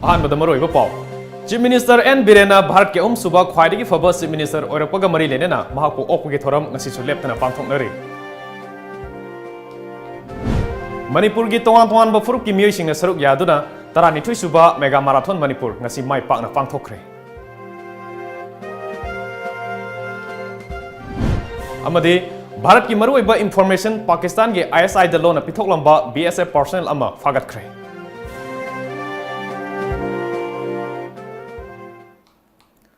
अहानबदा मरोइबा पाव chief minister N Biren Bharat के ahumsuba khwaidagi phaba chief minister oirakpaga mari leinana mahakpu okpagi thouram ngasisu leptana pangthokhnari Manipur की tongan phurup की meeoisingna sharuk yaduna 12 suba mega marathon Manipur ngasi mai pakna pangthokhre amadi Bharat की मरुइबा information Pakistan के ISI द लonna pithoklamba BSF personnel अमा phagatkhre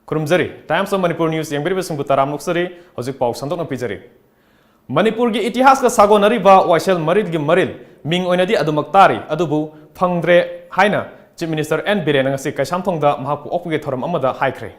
खुरुमजरी Times of Manipur news यंगबिरिबा सुंगु ताराम नुक्सरी हजिक पाउ संदोकना पिजरी मणिपुर की इतिहास का सागोनरिबा वाइसेल मरिल की मरिल मिंग ओइनदी अदुमक तारी अदुबु फंगद्रे हाइना chief minister N Biren ngasi काइसामथोंगदा महकु ओकपगे थोरम अमदा हाइख्रे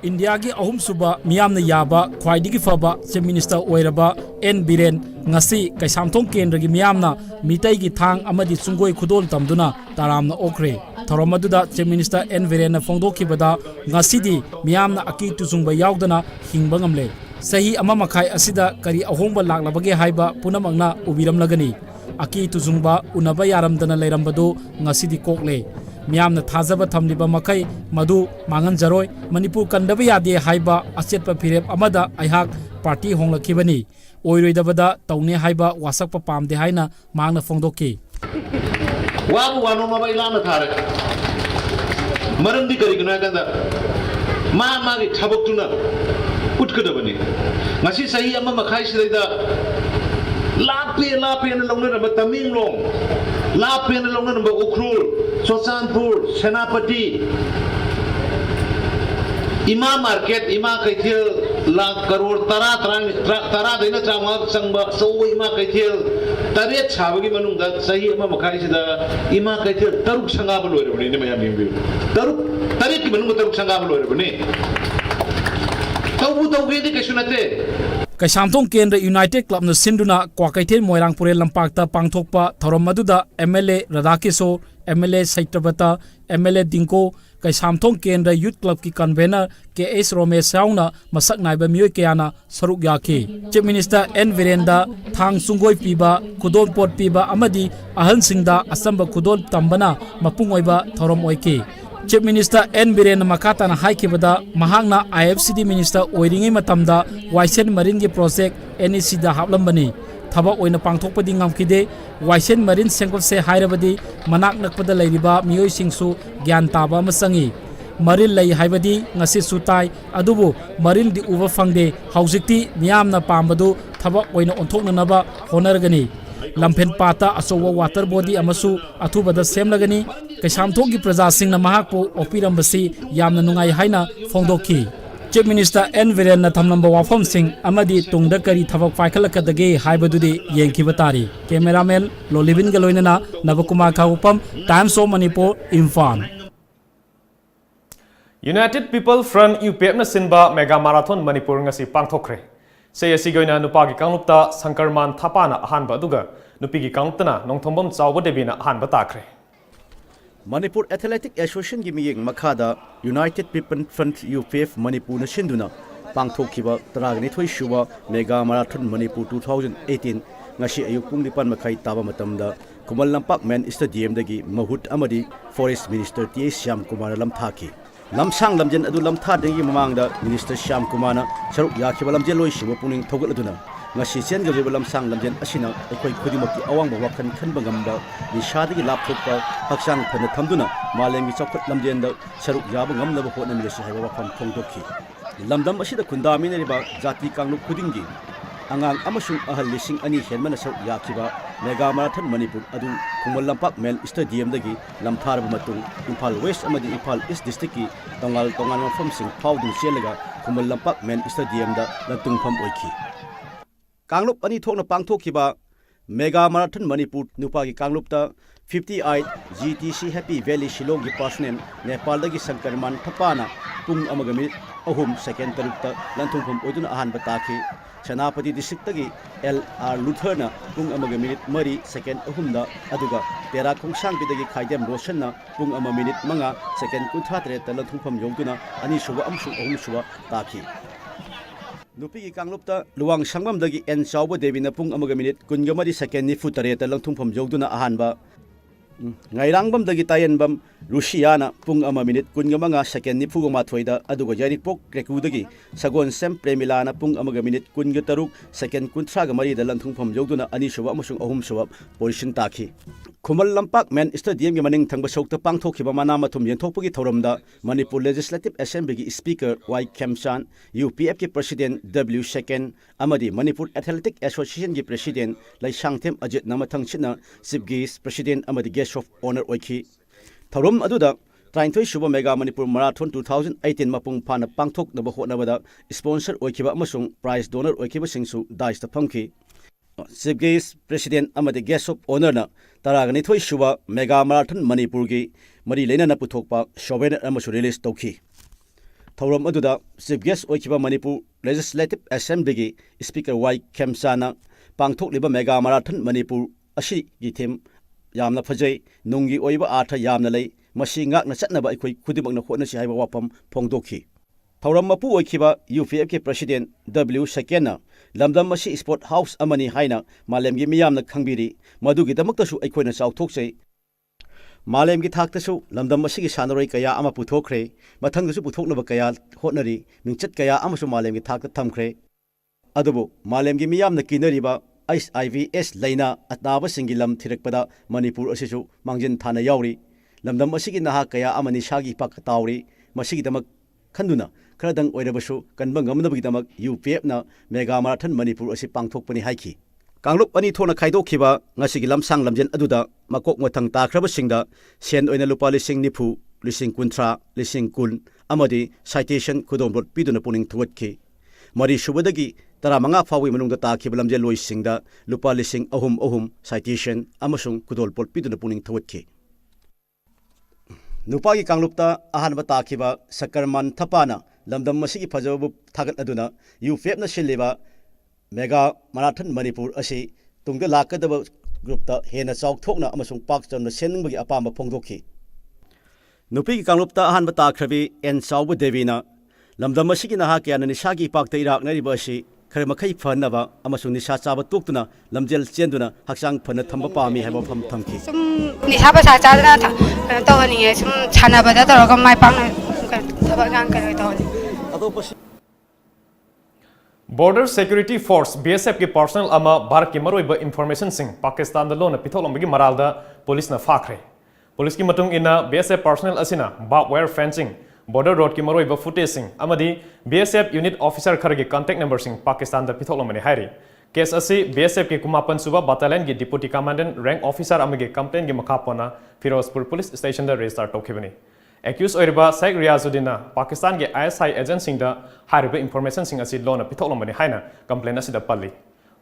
इंडिया की ahumsuba मियामना याबा khwaidagi phaba चीफ मिनिस्टर ओइरबा एन बिरेन ngasi काइसामथोंग केंद्र की मियामना मिtai की थांग अमदी सुंगोई खुदोल तमदुना तारामना ओखरे थौरम अदुदा चीफ मिनिस्टर एन बिरेन फोंदोखिबदा ngasiदी मियामना अकी तुजुंगबा यावदना हिंगबा ngamle सही अमा मखाई असिदा करी अहोंबा लाक्लबगे हाइबा पुनमंगना उबिरमलगनी अकी तुजुंगबा उनबा यारमदना लेरमबदो ngasiदी कोकले मियामना थाजबा थमलिबा मखै मधु मांगन जरोय मणिपुर कंदबा यादे हाइबा अचेतपा फिरेप अमदा अहाक पार्टी होंगलखिबनी ओइरोइदबदा तौने हाइबा वासकपा पामदे हाइना मांगना फोंदोखि वाबु वानो मबा इलाना थारे मरमदी करिगना गंदा मागी थबक्तुना उठकदबनी ngasi sahi ama makhai sidaida lape na longna namba taminglong lape na longna namba ukhrul Sochanpur Senapati Ima market Ima kaithil lakh crore tara daina chama sangba so Ima kaithil taret chabagi manungda sahi ama makhai sida Ima kaithil taruk sangaba loirabani ne mayam yimbi taruk taret ki manungda taruk sangaba loirabani tawgedi kasunate काइसामथोंग केंद्र United club न सिंधुना क्वाकैथेल मोइरांगपुरे लंपाक्ता पांगथोकपा थौरम मदुदा MLA राधाकिशोर MLA सैत्रबता MLA दिंको काइसामथोंग केंद्र youth club की convener KS Romesh साउना मसक नाइबा मियोय कयाना सरुक याखी चीफ मिनिस्टर एन बिरेंदा थांग सुंगोय पीबा खुदोल पोट पीबा अमदी अहन सिंगदा असंब खुदोल तंबना मपुंग ओइबा थौरम ओइकी चीफ मिनिस्टर एन बिरेन मकाताना हाइखिबदा महांगना IFCD मिनिस्टर ओइरिंगै मतमदा वाइसेन मरीन की प्रोजेक्ट NEC दा हापलंबनी थबक ओइना पांगथोकपदि ngamkide वाइसेन मरीन सेंगपसे हाइरबदि मनाक नकपदा लैरिबा मियोइसिंगसु ज्ञान ताबा मसंगी मरीन लै हाइबदि ngasi सुताई अदुबु मरीन दि उबा फंगदे हौजिकति मियामना पामबदु थबक ओइना ओंथोकननबा होनरगनी लम्फेन पाता अचौबा वाटर बॉडी अमसु अथुबदा सेमलगनी काइसामथोंग की प्रजा सिंगना महाकपु ओपिरमबसी यामना नुंगाई हाइना फोंदोखी चीफ मिनिस्टर एन बिरेन थमलंबा वाफम सिंह अमदी तुंगदा करी थबक पाइखलकदगे हाइबदुदि येंखिबा तारी कैमरामैन लोलिबिन गलोइनना Nabakumar Khaupam Times of Manipur Imphal United People Front UPF न सिनबा mega marathon Manipur ngasi pangthokhre से असिगोइना नुपागी कांगलुपता संकरमान थापाना अहानबा अदुगा नुपीगी कांगलुपतना नोंथोंबम चावबा Debina अहानबा ताखरे Manipur Athletic Association gi miyeng makhada United People Front UPF Manipur na sinduna pangthokhiba 32 suba mega marathon Manipur 2018 ngasi ayuk pung 9 makhai taba matamda Kumal Lampak Men Stadium dagi mahut amadi Forest Minister T Syam Kumar lamthaki lamsang lamjen adu lamtha dagi mamangda Minister Syam Kumar saruk yakhiba lamjen loi shiba puning thogal aduna ngasi chen galiba lamsang lamjen asina ekoi khudimaki awangba wakhan khanba ngamba nishadagi lapthokpa haksang phana thamduna malengi chokhat lamjen da saruk yaba ngamnaba hotnami lesi haiba wakham thongdokhi lamdam asida khundami neriba jati kanglu khudingi angang amasung ahal lising ani henmana saruk yakhiba mega marathon Manipur adu Kumal Lampak Men Stadium dagi lamtharba matung Imphal West amadi Imphal East district ki tongan mafam sing phawdun chelaga Kumal Lampak Men Stadium da lantungpham oikhi Kanglup ani thokna pangthokhiba mega marathon Manipur nupagi kanglupta 58 GTC Happy Valley Shillong gi personnel Nepal dagi sankarman thapana pung amagami ahum second tarukta lanthungpham oiduna ahanba takhi Senapati district dagi LR Lutherna pung amaga minute mari second ahumda aduga tera khongsang bidagi khaidem roshanna pung ama minute manga second kunthatre talanthungpham yogduna ani suba amsu ahum suba takhi Nupi ki kanglupta luwang sangmam dagi en chawba devina pung amaga minute kungamari second ni futare talanthungpham yogduna ahanba Ngairangbam dagi tayanbam Rusiana pung ama minute kungamanga second ni phuga mathoida aduga yaripok krekudagi sagon sem premilana pung amaga minute kunga taruk second kunthraga mari da lanthungpham yogduna ani suba amasung ahum suba position takhi Khumal lampak men stadium gi maning thangba sokta pangthokhiba mana mathum yenthokpagi thoramda Manipur Legislative Assembly gi Speaker Y Kemchan UPF ki President W Second amadi Manipur Athletic Association gi President Lai Sangthem Ajit namathang china Chief Guest President amadi Guest of Honor oikhi thoram aduda Trainthoi suba Mega Manipur Marathon 2018 mapung phana pangthoknaba hotnabada sponsor oikhiba amasung prize donor oikhiba singsu daista phamki Chief Guest President amadi Guest of Honor na taragani thoi suba Mega Marathon Manipur gi mari leinana puthokpa sovereign amasu release tawki thoram aduda Chief Guest oikhiba Manipur Legislative Assembly gi Speaker Y Kemsana pangthokliba Mega Marathon Manipur asi gi theme yamna phajai nungi oiba artha yamna lei masi ngakna chatnaba aikoi khudimakna hotnasi haiba wapam phongdokhi thoram mapu oikhiba UPF ki President W Second lamdam masi sport house amani haina malemgi miyamna khangbiri madugi damaktasu aikoina chauthokchei malemgi thaktasu lamdam masi gi sanaroi kaya ama puthokhre mathangdasu puthoknaba kaya hotnari mingchat kaya amasu malemgi thakta thamkhre adubu malemgi miyamna kinariba IVS leinana atnaba singilam thirakpada Manipur asisu mangjin thana yauri lamdam asigi naha kaya amani shagi pak tauri masigi damak khanduna khradang oirabasu kanba ngamnabagi damak UPF na Mega Marathon Manipur asi pangthokpani haiki Kanglup ani thona khaidokhiba ngasigi lamsang lamjen aduda makok mathang takraba singda sen oina lupa lising nifu lising kunthra lising kun amadi citation khudomrot piduna puning thuwatki mari subadagi tara manga fawi manungda takhiba lamje loisingda lupa lising ahum citation amasung kudolpol piduna puning thawatki nupagi kanglupta ahanba takhiba sakarman thapana lamdam masigi phajabu thagat aduna UPF na siliba Mega Marathon Manipur asi tungda lakadaba grupta hena chawthokna amasung pakchamna senningbagi apamba phongdokhi nupigi kanglupta ahanba takhrabi en chawbu devina lamdam masigi naha kyana nisagi pakta iraknariba asi khare makhai phanaba amasung nisha chaba toktuna lamjel chenduna haksang phana thamba pami haiba pham thamki sum nisha ba sa chadna tha tawani sum chana bada toroga mai pang thaba gang kare tawani Border Security Force BSF ki personnel ama Bharat ki maroiba information sing Pakistan da lonna pithoklamba gi maralda police na phakre police ki matung ina BSF personnel asina barbed wire fencing border road ki maroiba footage sing amadi BSF unit officer kharagi contact number sing Pakistan da pithoklamba ni hairi case asi BSF ki kumapan suba battalion gi deputy commandant rank officer amagi complaint gi makhapona Firozpur police station da register tokibani accused oiriba Sheikh Riyazuddin Pakistan ge ISI agent sing da hariba information sing asi lona pithoklamba ni haina complaint asi da palli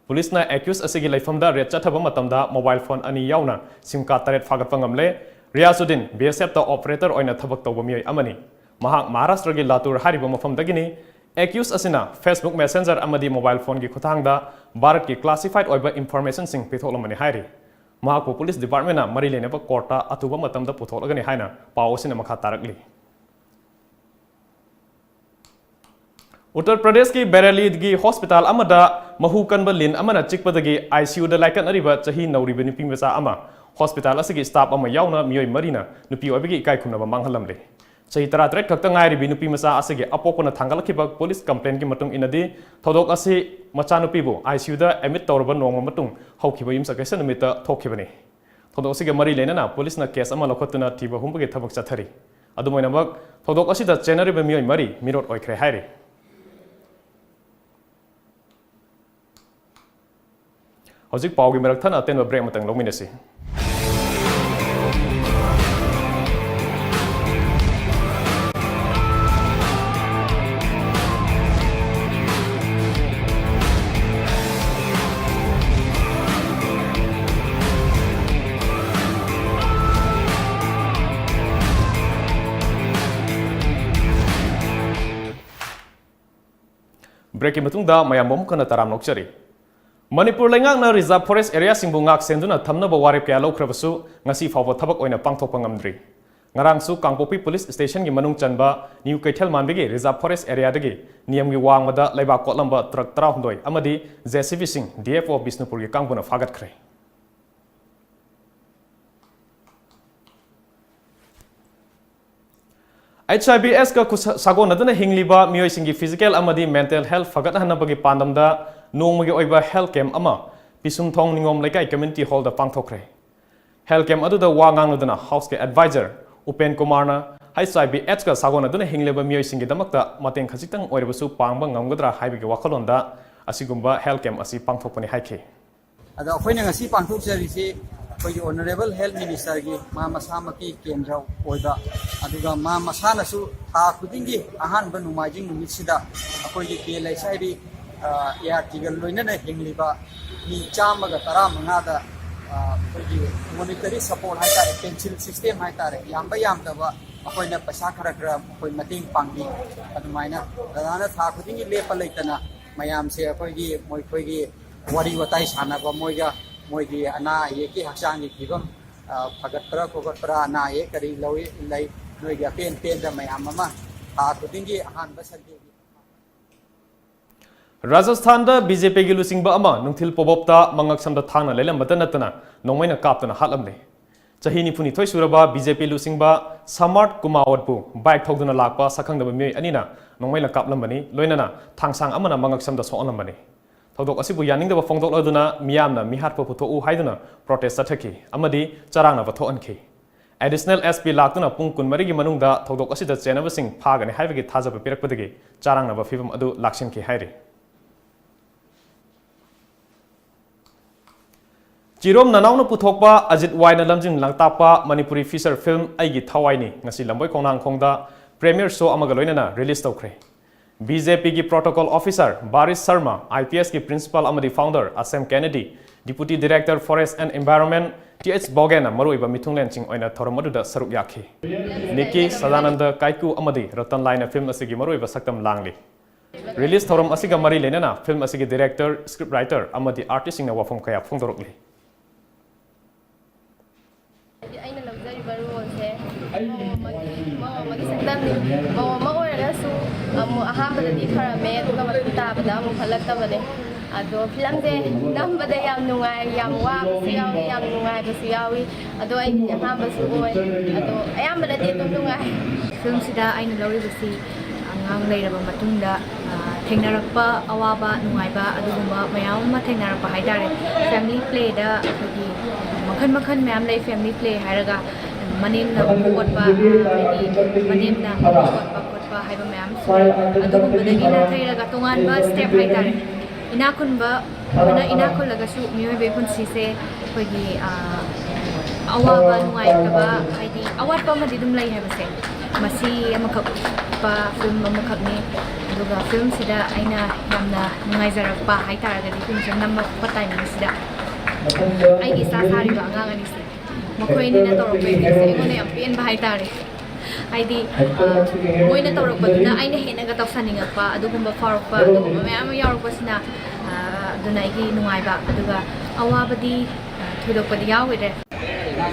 police na accused asi gi laifam da red chathaba matamda mobile phone ani yauna sim card taret phagatpa ngamle Riyazuddin BSF ta operator oina thabak tawba mi amani mahak Maharashtra gi Latur hariba mafam dagini accused asina Facebook Messenger amadi mobile phone gi khuthangda Bharat ki classified oiba information sing pithoklamba ni hairi mahakpu police department na mari leneba courta atuba matamda putholagani haina pawosina makha tarakli Uttar Pradesh ki Bareilly gi hospital amada mahu kanba lin amana chikpadagi ICU da laikat nariba chahi nauriba nupi macha ama hospital asigi staff ama yauna mioi marina nupi oibagi ikai khunaba manghalamle chahi taratret khakta ngairi bi nupi macha asigi apokona thangalakhiba police complaint gi matung inadi thodok asi macha nupi bu ICU da admit tawraba nongma matung hawkhiba yimsa kaisa numita thokhibani thodok asigi mari leinana police na case ama lokhotuna thiba humbagi thabak chathari adumoinamak thodok asida chenariba mioi mari mirot oikhre hairi Hojik paugi merak thana atenba break matang longminasi break matungda mayam bom kana taram nokchari Manipur lengang na reserve forest area singbu ngak senduna thamna ba warip kya lokrabasu ngasi fawba thabak oina pangthokpa ngamdri ngarang su Kangpopi police station gi manung chanba new kaithel manbegi reserve forest area dagi niyam gi wangmada laiba kotlamba truck tra hundoi amadi JCB sing DFO Bisnupur gi kangbuna phagatkhre HIBS ka sagon aduna hingliba meeoisinggi physical amadi mental health phagathanabagi pandamda nongmagi oiba health camp ama pisumthong ningom lekai community hall da pangthokhre health camp aduda wangang aduna house ke advisor upen kumarna HIBS ka sagon aduna hingliba meeoisinggi damakta mateng khajitang oirabasu pangba ngamgadra haibigi wakhalonda asigumba health camp asi pangthokpani haike ada akhoi na ngasi pangthokjari se koi honorable health minister gi ma masamaki kendra oida aduga ma masana su ta khudingi ahan ba numajing numisida akhoi gi kelai sai bi ya tigal loina na hingliba ni chamaga tara manga da koi gi monetary support hai tare pencil system hai tare yamba yamda ba akhoi na paisa khara khara akhoi mating pangbi adumaina dana tha khudingi lepa leitana mayam se akhoi gi moi khoi gi wari watai sana ba moiga moigi ana ye ki haksangi kibam phagatkhre khwaidagi ana ye kari loi lai noiga pen da mayam ama ta khudingi ahan ba sarge Rajasthan da BJP gi lusingba ama nungthil pobopta mangaksamda thangna leilambata natana nongmaina kaptana hatlamle chahini phuni thoi suraba BJP lusingba Samart Kumawatpu bike thogduna lakpa sakhangdaba mi anina nongmaila kaplambani loinana thangsang amana mangaksamda soonlambani Thodok asibu yaningdaba phongdok laduna miyamna mihatpa phuthoku haiduna protest sathaki amadi charangna bathoanki additional SP laktuna pung kunmari gi manungda thodok asida chenabasing phagani haibagi thajaba pirakpadagi charangna ba fibam adu laksinki hairi Chirom nanauna puthokpa Ajit Waina lamjing langtapa Manipuri feature film aigi thawaini ngasi lamboi kongnang khongda premiere show amaga loinana release tawkhre BJP ki protocol officer Baris Sharma IPS ki principal amadi founder Asem Kennedy deputy director forest and environment TH Bogena maru iba mithunglen ching oina thoram aduda saruk yakhi Nikki Sadananda Kaiku amadi Ratan Laina film asigi maru iba saktam langli release thoram asiga mari leinana film asigi director script writer amadi artist singna wafam kaya phongdorokli aina lamjariba role se magi saktamni ma oiragasu ahambadadi tharame aduga matu tabada amu khalaktabane ado film se nambada yam nungai yam wabasu yawi yam nungai basu yawi ado ai ahambasu oi ado ayambadadi tum nungai film sida aina lawribasi angang leiraba matungda thengnarakpa awaba nungaiba adugumba mayam ma thengnarakpa haidare family play da akhodi makhan mayam lay family play hairaga manem na kotpa manem na kotpa haiba mayam adugumba dagi na thairaga tonganba step haidare inakunba mana inakullaga su mioi be punsi se khodi awaba nungaitaba haidi awatpa madi dum lay haibase masi amakap pa film amakapni aduga film sida aina yamna nungaizarakpa haitaraga film se namma patay ni sida ai isa sari ba ngang ani se makhoi ni na torok be se ngone am pien ba haitare haidi moi na torok ba na aina hena ga tawsaninga pa adugumba farok pa adugumba mayam yarok pa sina dunai gi nungai ba aduga awabadi thudok pa yawire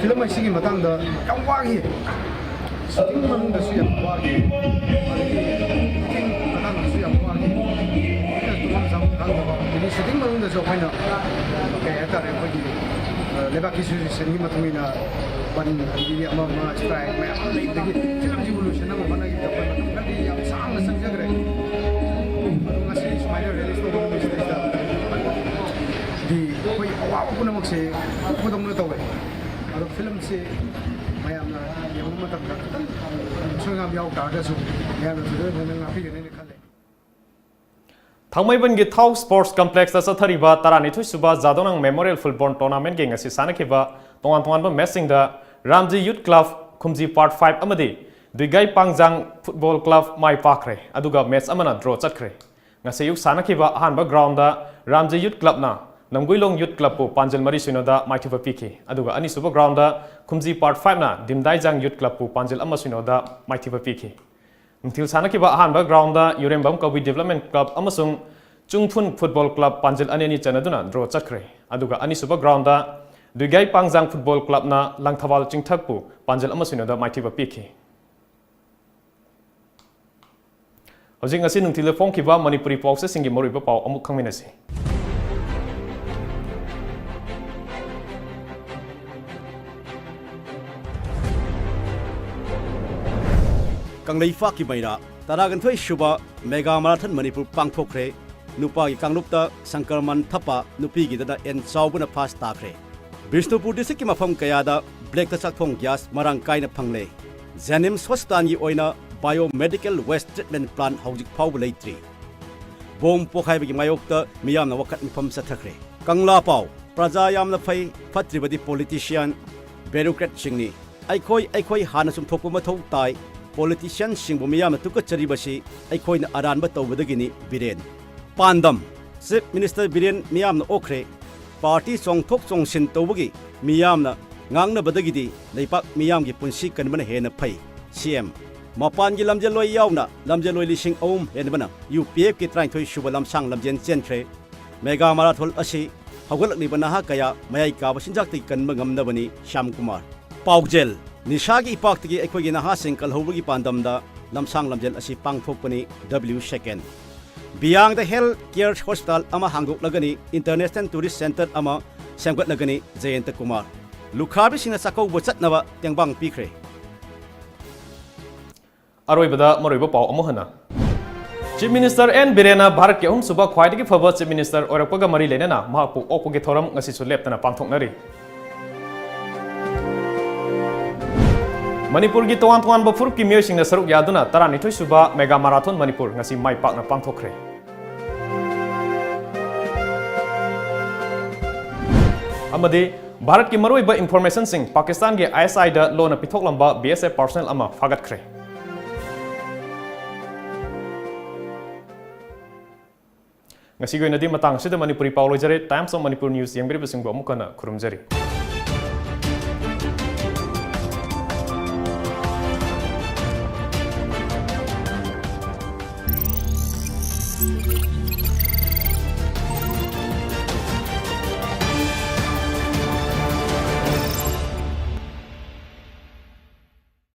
film asigi matangda yam wagi shooting manung da su yam wagi shooting manung da so khaina ke atare khoi lebaki su seni matumina ban di ama ma strike ma dagi film evolution na mana gi da kadi yam sang sang jagre ngasi smile release to do di koi awa kuna makse kodong na tawe aro film se mayamna yamma matam da sungam yaw ta da su yamna su na ngapi ne khale Thangmaibangi Thau Sports Complex da sathariba taranithui suba Jadonang Memorial Football Tournament ge ngasi sanakiba tongan ba matching da Ramji Youth Club Khumji Part 5 amadi Duigai Pangjang Football Club mai pakre aduga match amana draw chatkre ngasi yuk sanakiba ahanba ground da Ramji Youth Club na Namguilong Youth Club po Panjal Mari Suinoda Maithiba Piki aduga ani suba ground da Khumji Part 5 na Dimdaijang Youth Club po Panjal Ama Suinoda Maithiba Piki Mthil sanakiba ahanba ground da Yurembam Kawi Development Club amasung Chungphun Football Club Panjal aneni chanaduna draw chatkre aduga ani suba ground da Duigai Pangjang Football Club na Langthawal Chingthakpu Panjal ama Suinoda Maithiba Piki Hojing ngasi nungthil phongkiba Manipuri pawse singi moriba paw amuk khangminasi कंगलैफा की मैरा तरागंथोई सुबा mega marathon Manipur पांगथोखरे नुपा की कांगलुप्ता संकरमन थपा नुपी की ददा N चाउबना fast ताखरे Bishnupur district की मफम कयादा black तसाथोंग gas मरंग कायना फंगले जेनिम्स hospital की ओइना biomedical waste treatment plant हौजिक फाउब लेत्री बोम पोखाइब की मायोक्ता मियामना वखत मिफम सथखरे कंगला पाव प्रजा यामना फै फत्रिबदी पॉलिटिशियन ब्यूरोक्रेट सिंगनी अखोई हाना सुमथोप मथौ ताई पॉलिटिशियन सिंगबु मियामना तुकचरिबसी अखोइना अरानबा तौबदगिनी बिरेन पांदम चीफ मिनिस्टर बिरेन मियामना ओखरे पार्टी चोंथोक चोंसिन तौबगी मियामना ngangnabadagidi leipak miyam gi punsi kanbana hena phai cm mapan gi lamjeloi yauna lamjeloi lising om henbana upf ki train thoi suba lamsang lamjen chentre mega marathon asi hawgalakni bana ha kaya mayai ka basinjak ti kanba ngamnabani Shyam Kumar paujel nishagi ipakti gi ekhoi gi naha sing kalhobagi pandamda lamsang lamjel asi pangthokpani w second Beyond the Health Care Hospital ama hanguk lagani International Tourist Center ama semgat lagani Jayanta Kumar Lukhabi sina sakau bochat naba tengbang pikre Aroibada maroiba pau amohana Chief Minister N Biren Bharat ke ahumsuba khwaidagi phaba Chief Minister oirakpaga mari leinana mahakpu okpagi thouram ngasisu leptana pangthoknari Manipur gi tongan phurup ki meeoisingna sharuk yaduna 12 suba mega marathon Manipur ngasi mai pakna pangthokhre amadi Bharat ki maruiba information sing Pakistan ge ISI da lonna pithoklamba BSF personnel ama phagatkhre ngasi goi nadi matang sida Manipuri Paulo jare Times of Manipur News yang beri besing bo mukana khurumjari